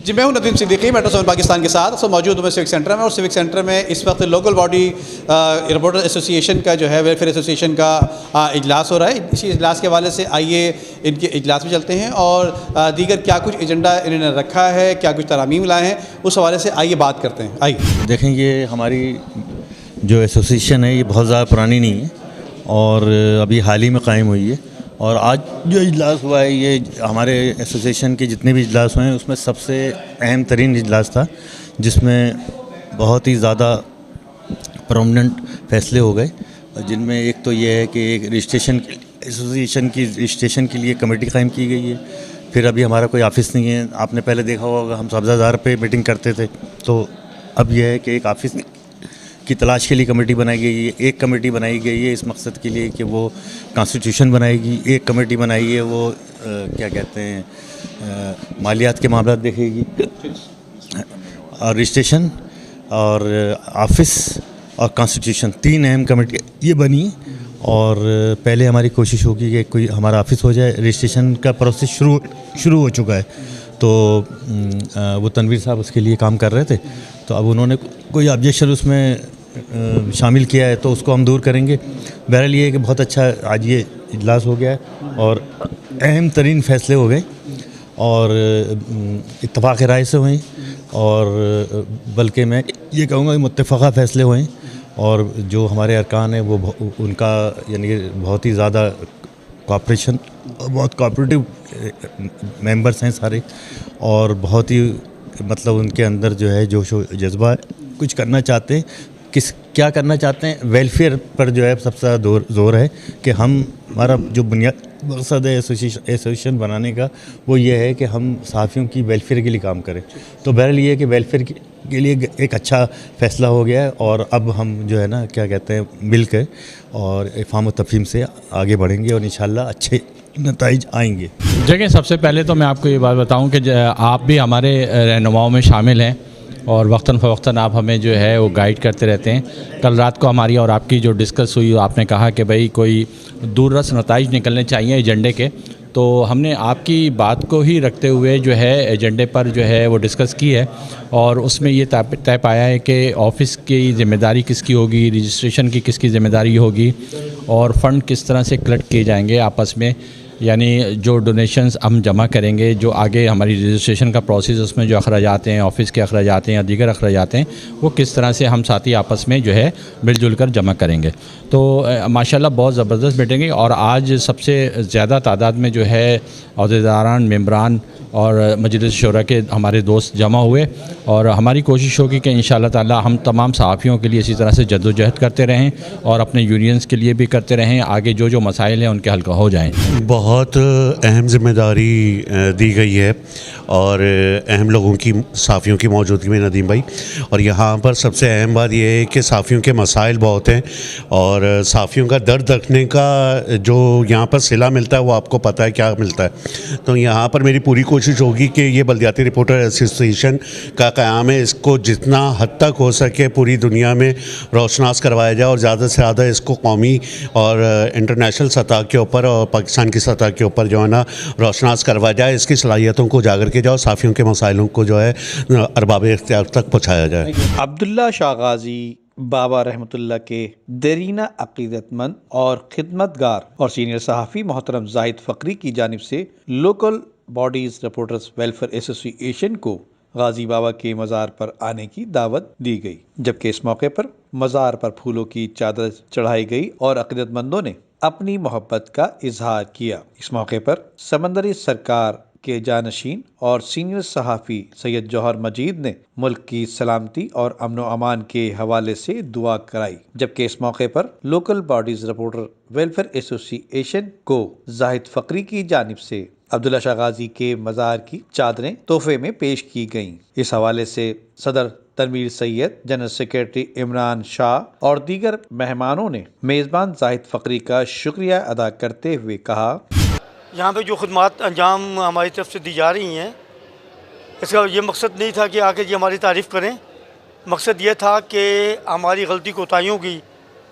جی میں ہوں ندیم صدیقی میٹرو 7 پاکستان کے ساتھ موجود ہوں میں سیوک سینٹر میں، اور سیوک سینٹر میں اس وقت لوکل باڈی رپورٹر ایسوسی ایشن کا جو ہے ویلفیئر ایسوسیشن کا اجلاس ہو رہا ہے۔ اسی اجلاس کے حوالے سے آئیے ان کے اجلاس میں چلتے ہیں اور دیگر کیا کچھ ایجنڈا انہوں نے رکھا ہے، کیا کچھ ترامیم لائے ہیں، اس حوالے سے آئیے بات کرتے ہیں۔ آئیے دیکھیں، یہ ہماری جو ایسوسیشن ہے یہ بہت زیادہ پرانی نہیں ہے اور ابھی حال ہی میں قائم ہوئی ہے، اور آج جو اجلاس ہوا ہے یہ ہمارے ایسوسیشن کے جتنے بھی اجلاس ہوئے ہیں اس میں سب سے اہم ترین اجلاس تھا، جس میں بہت ہی زیادہ پرومیننٹ فیصلے ہو گئے، جن میں ایک تو یہ ہے کہ ایک رجسٹریشن ایسوسیشن کی رجسٹریشن کے لیے کمیٹی قائم کی گئی ہے۔ پھر ابھی ہمارا کوئی آفس نہیں ہے، آپ نے پہلے دیکھا ہوگا ہم سبزہ زار پہ میٹنگ کرتے تھے، تو اب یہ ہے کہ ایک آفس کی تلاش کے لیے کمیٹی بنائی گئی ہے۔ ایک کمیٹی بنائی گئی ہے اس مقصد کے لیے کہ وہ کانسٹیٹیوشن بنائے گی، ایک کمیٹی بنائی ہے وہ کیا کہتے ہیں مالیات کے معاملات دیکھے گی، اور رجسٹریشن اور آفس اور کانسٹیٹیوشن تین اہم کمیٹی یہ بنی، اور پہلے ہماری کوشش ہوگی کہ کوئی ہمارا آفس ہو جائے۔ رجسٹریشن کا پروسیس شروع ہو چکا ہے، تو وہ تنویر صاحب اس کے لیے کام کر رہے تھے، تو اب انہوں نے کوئی آبجیکشن اس میں شامل کیا ہے تو اس کو ہم دور کریں گے۔ بہرحال یہ ہے کہ بہت اچھا آج یہ اجلاس ہو گیا ہے اور اہم ترین فیصلے ہو گئے، اور اتفاق رائے سے ہوئیں، اور بلکہ میں یہ کہوں گا کہ متفقہ فیصلے ہوئے، اور جو ہمارے ارکان ہیں وہ ان کا یعنی بہت ہی زیادہ کوآپریشن، بہت کوآپریٹو ممبرس ہیں سارے، اور بہت ہی مطلب ان کے اندر جو ہے جوش و جذبہ ہے، کچھ کرنا چاہتے ہیں۔ کیا کرنا چاہتے ہیں؟ ویلفیئر پر جو ہے سب سے زیادہ زور ہے کہ ہمارا جو بنیاد مقصد ہے ایسوسیشن بنانے کا وہ یہ ہے کہ ہم صحافیوں کی ویلفیئر کے لیے کام کریں۔ تو بہرحال یہ ہے کہ ویلفیئر کے لیے ایک اچھا فیصلہ ہو گیا ہے، اور اب ہم جو ہے نا کیا کہتے ہیں مل کر اور افہام و تفہیم سے آگے بڑھیں گے، اور انشاءاللہ اچھے نتائج آئیں گے۔ دیکھیں، سب سے پہلے تو میں آپ کو یہ بات بتاؤں کہ آپ بھی ہمارے رہنماؤں میں شامل ہیں، اور وقتاً فوقتاً آپ ہمیں جو ہے وہ گائیڈ کرتے رہتے ہیں۔ کل رات کو ہماری اور آپ کی جو ڈسکس ہوئی، آپ نے کہا کہ بھئی کوئی دور رس نتائج نکلنے چاہیے ایجنڈے کے، تو ہم نے آپ کی بات کو ہی رکھتے ہوئے جو ہے ایجنڈے پر جو ہے وہ ڈسکس کی ہے، اور اس میں یہ طے پایا ہے کہ آفس کی ذمہ داری کس کی ہوگی، رجسٹریشن کی کس کی ذمہ داری ہوگی، اور فنڈ کس طرح سے کلیکٹ کیے جائیں گے آپس میں، یعنی جو ڈونیشنز ہم جمع کریں گے، جو آگے ہماری رجسٹریشن کا پروسیس اس میں جو اخراجات ہیں، آفس کے اخراجات ہیں یا دیگر اخراجات ہیں، وہ کس طرح سے ہم ساتھی آپس میں جو ہے مل جل کر جمع کریں گے۔ تو ماشاءاللہ بہت زبردست میٹنگ ہے، اور آج سب سے زیادہ تعداد میں جو ہے عہدیداران، ممبران اور مجلس شورا کے ہمارے دوست جمع ہوئے، اور ہماری کوشش ہوگی کہ انشاءاللہ تعالی ہم تمام صحافیوں کے لیے اسی طرح سے جد و جہد کرتے رہیں، اور اپنے یونینز کے لیے بھی کرتے رہیں، آگے جو مسائل ہیں ان کے حل ہو جائیں۔ بہت اہم ذمہ داری دی گئی ہے، اور اہم لوگوں کی صحافیوں کی موجودگی میں ندیم بھائی، اور یہاں پر سب سے اہم بات یہ ہے کہ صحافیوں کے مسائل بہت ہیں، اور صحافیوں کا درد رکھنے کا جو یہاں پر صلہ ملتا ہے وہ آپ کو پتہ ہے کیا ملتا ہے۔ تو یہاں پر میری پوری کوشش ہوگی کہ یہ بلدیاتی رپورٹر ایسوسیشن کا قیام ہے، اس کو جتنا حد تک ہو سکے پوری دنیا میں روشناس کروایا جائے، اور زیادہ سے زیادہ اس کو قومی اور انٹرنیشنل سطح کے اوپر اور پاکستان کی سطح کے اوپر جو ہے نا روشناس کروایا جائے، اس کی صلاحیتوں کو اجاگر کیا جائے، اور صحافیوں کے مسائلوں کو جو ہے ارباب اختیار تک پہنچایا جائے۔ عبداللہ شاہ غازی بابا رحمۃ اللہ کے دیرینہ عقیدت مند اور خدمت گار اور سینئر صحافی محترم زاہد فقری کی جانب سے لوکل باڈیز رپورٹرز ویلفیئر ایسوسی ایشن کو غازی بابا کے مزار پر آنے کی دعوت دی گئی، جبکہ اس موقع پر مزار پر پھولوں کی چادر چڑھائی گئی اور عقیدت مندوں نے اپنی محبت کا اظہار کیا۔ اس موقع پر سمندری سرکار کے جانشین اور سینئر صحافی سید جوہر مجید نے ملک کی سلامتی اور امن و امان کے حوالے سے دعا کرائی، جبکہ اس موقع پر لوکل باڈیز رپورٹر ویلفیئر ایسوسی ایشن کو زاہد فقری کی جانب سے عبداللہ شاہ غازی کے مزار کی چادریں تحفے میں پیش کی گئیں۔ اس حوالے سے صدر تنویر سید، جنرل سیکریٹری عمران شاہ اور دیگر مہمانوں نے میزبان زاہد فقری کا شکریہ ادا کرتے ہوئے کہا، یہاں پہ جو خدمات انجام ہماری طرف سے دی جا رہی ہیں، اس کا یہ مقصد نہیں تھا کہ آ کے ہماری تعریف کریں، مقصد یہ تھا کہ ہماری غلطی کوتاہیوں کی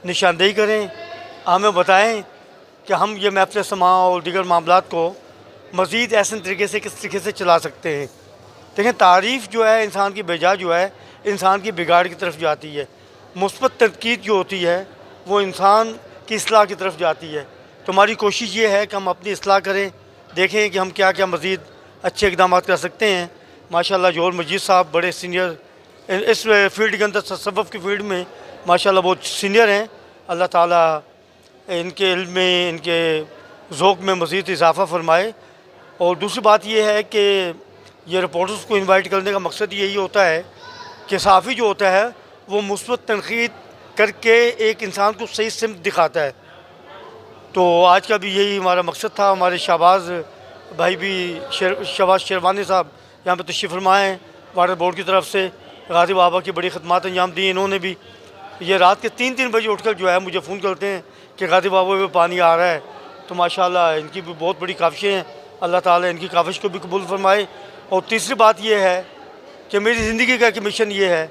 نشاندہی کریں، ہمیں بتائیں کہ ہم یہ محفل سماع اور دیگر معاملات کو مزید احسن طریقے سے کس طریقے سے چلا سکتے ہیں۔ دیکھیں تعریف جو ہے انسان کی بجا جو ہے انسان کی بگاڑ کی طرف جاتی ہے، مثبت تنقید جو ہوتی ہے وہ انسان کی اصلاح کی طرف جاتی ہے. تو ہماری کوشش یہ ہے کہ ہم اپنی اصلاح کریں، دیکھیں کہ ہم کیا کیا مزید اچھے اقدامات کر سکتے ہیں. ماشاءاللہ جوہر مجید صاحب بڑے سینئر اس فیلڈ کے اندر، تصوف کی فیلڈ میں ماشاءاللہ بہت سینئر ہیں. اللہ تعالیٰ ان کے علم میں، ان کے ذوق میں مزید اضافہ فرمائے. اور دوسری بات یہ ہے کہ یہ رپورٹرز کو انوائٹ کرنے کا مقصد یہی ہوتا ہے کہ صحافی جو ہوتا ہے وہ مثبت تنقید کر کے ایک انسان کو صحیح سمت دکھاتا ہے. تو آج کا بھی یہی ہمارا مقصد تھا. ہمارے شہباز بھائی بھی شہباز شیروانی صاحب یہاں پہ تشریف فرما ہیں واٹر بورڈ کی طرف سے. غازی بابا کی بڑی خدمات انجام دی انہوں نے بھی. یہ رات کے 3 بجے اٹھ کر جو ہے مجھے فون کرتے ہیں کہ غازی بابا میں پانی آ رہا ہے. تو ماشاءاللہ ان کی بھی بہت بڑی کاوشیں ہیں. اللہ تعالیٰ ان کی کاوش کو بھی قبول فرمائے. اور تیسری بات یہ ہے کہ میری زندگی کا ایک مشن یہ ہے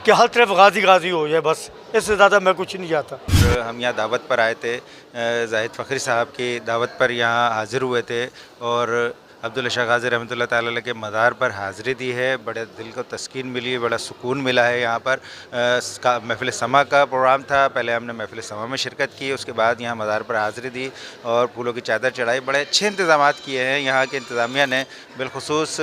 کہ ہر طرف غازی غازی ہو جائے، بس اس سے زیادہ میں کچھ نہیں چاہتا. ہم یہاں دعوت پر آئے تھے، زاہد فخری صاحب کی دعوت پر یہاں حاضر ہوئے تھے اور عبداللہ شاہ غازی رحمۃ اللہ تعالیٰ علیہ کے مزار پر حاضری دی ہے. بڑے دل کو تسکین ملی، بڑا سکون ملا ہے. یہاں پر محفل سما کا پروگرام تھا، پہلے ہم نے محفل سما میں شرکت کی، اس کے بعد یہاں مزار پر حاضری دی اور پھولوں کی چادر چڑھائی. بڑے اچھے انتظامات کیے ہیں یہاں کے انتظامیہ نے. بالخصوص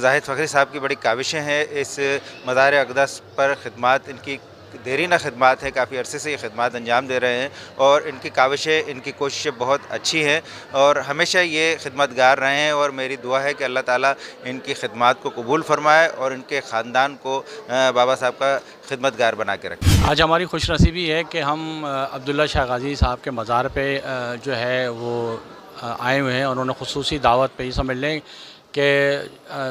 زاہد فخری صاحب کی بڑی کاوشیں ہیں اس مزار اقدس پر. خدمات ان کی دیرینہ خدمات ہیں، کافی عرصے سے یہ خدمات انجام دے رہے ہیں اور ان کی کاوشیں، ان کی کوششیں بہت اچھی ہیں اور ہمیشہ یہ خدمت گار رہے ہیں. اور میری دعا ہے کہ اللہ تعالیٰ ان کی خدمات کو قبول فرمائے اور ان کے خاندان کو بابا صاحب کا خدمت گار بنا کے رکھے. آج ہماری خوش نصیبی ہے کہ ہم عبداللہ شاہ غازی صاحب کے مزار پہ جو ہے وہ آئے ہوئے ہیں اور انہوں نے خصوصی دعوت پہ. یہ سمجھ لیں کہ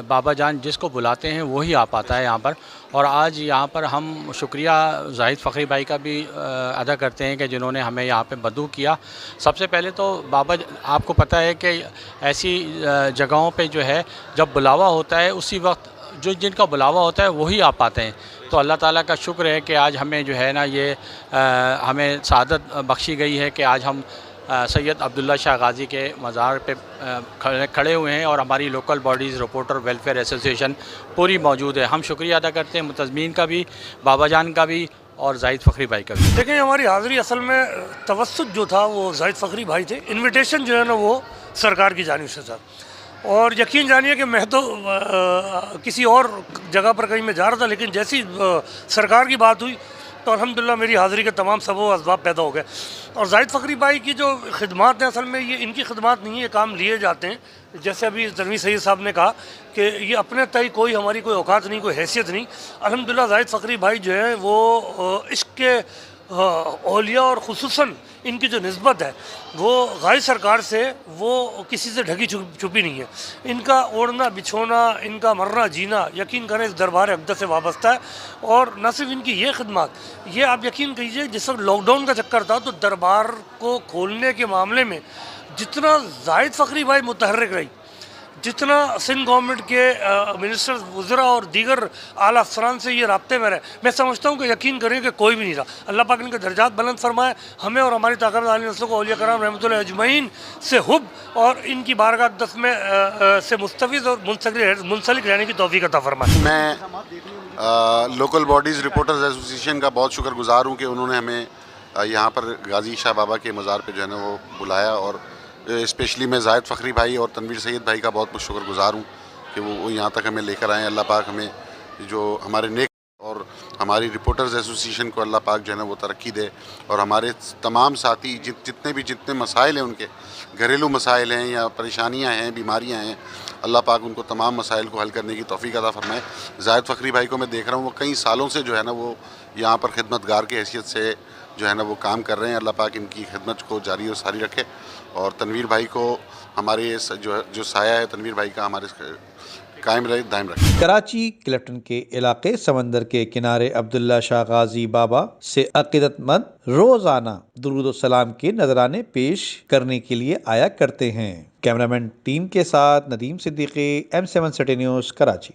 بابا جان جس کو بلاتے ہیں وہی آ پاتا ہے یہاں پر. اور آج یہاں پر ہم شکریہ زاہد فخری بھائی کا بھی ادا کرتے ہیں کہ جنہوں نے ہمیں یہاں پہ مدعو کیا. سب سے پہلے تو بابا آپ کو پتہ ہے کہ ایسی جگہوں پہ جو ہے جب بلاوا ہوتا ہے اسی وقت جن کا بلاوا ہوتا ہے وہی آ پاتے ہیں. تو اللہ تعالیٰ کا شکر ہے کہ آج ہمیں جو ہے نا یہ ہمیں سعادت بخشی گئی ہے کہ آج ہم سید عبداللہ شاہ غازی کے مزار پہ کھڑے ہوئے ہیں اور ہماری local bodies reporter welfare association پوری موجود ہے. ہم شکریہ ادا کرتے ہیں منتظمین کا بھی، بابا جان کا بھی اور زاہد فخری بھائی کا بھی. دیکھیں ہماری حاضری اصل میں توسط جو تھا وہ زاہد فخری بھائی تھے. انویٹیشن جو ہے نا وہ سرکار کی جانب سے تھا اور یقین جانیے کہ میں تو کسی اور جگہ پر کہیں میں جا رہا تھا، لیکن جیسی سرکار کی بات ہوئی تو الحمدللہ میری حاضری کے تمام سبب و اسباب پیدا ہو گئے. اور زاہد فخری بھائی کی جو خدمات ہیں اصل میں یہ ان کی خدمات نہیں ہیں، یہ کام لیے جاتے ہیں. جیسے ابھی تنویر سید صاحب نے کہا کہ یہ اپنے تئیں کوئی ہماری کوئی اوقات نہیں، کوئی حیثیت نہیں. الحمدللہ زاہد فخری بھائی جو ہے وہ عشق کے اولیاء اور خصوصاً ان کی جو نسبت ہے وہ غازی سرکار سے وہ کسی سے ڈھکی چھپی نہیں ہے. ان کا اوڑھنا بچھونا، ان کا مرنا جینا یقین کریں اس دربار اقدس سے وابستہ ہے. اور نہ صرف ان کی یہ خدمات، یہ آپ یقین کیجئے جس وقت لاک ڈاؤن کا چکر تھا تو دربار کو کھولنے کے معاملے میں جتنا زاہد فخری بھائی متحرک رہی، جتنا سندھ گورنمنٹ کے منسٹر وزراء اور دیگر اعلیٰ افسران سے یہ رابطے میں رہے، میں سمجھتا ہوں کہ یقین کریں کہ کوئی بھی نہیں رہا. اللہ پاک ان کے درجات بلند فرمائے. ہمیں اور ہماری طاقت عالی نسلوں کو اولیاء کرام رحمۃ اللہ اجمعین سے حب اور ان کی بارگاہ اقدس میں سے مستفیض اور منسلک رہنے کی توفیق عطا فرمائے. میں لوکل باڈیز رپورٹرز ایسوسیشن کا بہت شکر گزار ہوں کہ انہوں نے ہمیں یہاں پر غازی شاہ بابا کے مزار پہ جو ہے نا وہ بلایا. اور اسپیشلی میں زاہد فخری بھائی اور تنویر سید بھائی کا بہت شکر گزار ہوں کہ وہ یہاں تک ہمیں لے کر آئے. اللہ پاک ہمیں جو ہمارے نیک اور ہماری رپورٹرز ایسوسیشن کو اللہ پاک جو ہے نا وہ ترقی دے اور ہمارے تمام ساتھی جتنے مسائل ہیں، ان کے گھریلو مسائل ہیں یا پریشانیاں ہیں، بیماریاں ہیں، اللہ پاک ان کو تمام مسائل کو حل کرنے کی توفیق عطا فرمائے. زاہد فخری بھائی کو میں دیکھ رہا ہوں وہ کئی سالوں سے جو ہے نا وہ یہاں پر خدمت گار کی حیثیت سے جو ہے نا وہ کام کر رہے ہیں. اللہ پاک ان کی خدمت کو جاری اور ساری رکھے. اور تنویر بھائی کو ہمارے جو سایہ ہے تنویر بھائی کا ہمارے قائم رہے، دائم رکھے. کراچی کلفٹن کے علاقے سمندر کے کنارے عبداللہ شاہ غازی بابا سے عقیدت مند روزانہ درود و سلام کے نذرانے پیش کرنے کے لیے آیا کرتے ہیں. کیمرامین ٹیم کے ساتھ Nadeem Siddiqui, M7 city news, Karachi.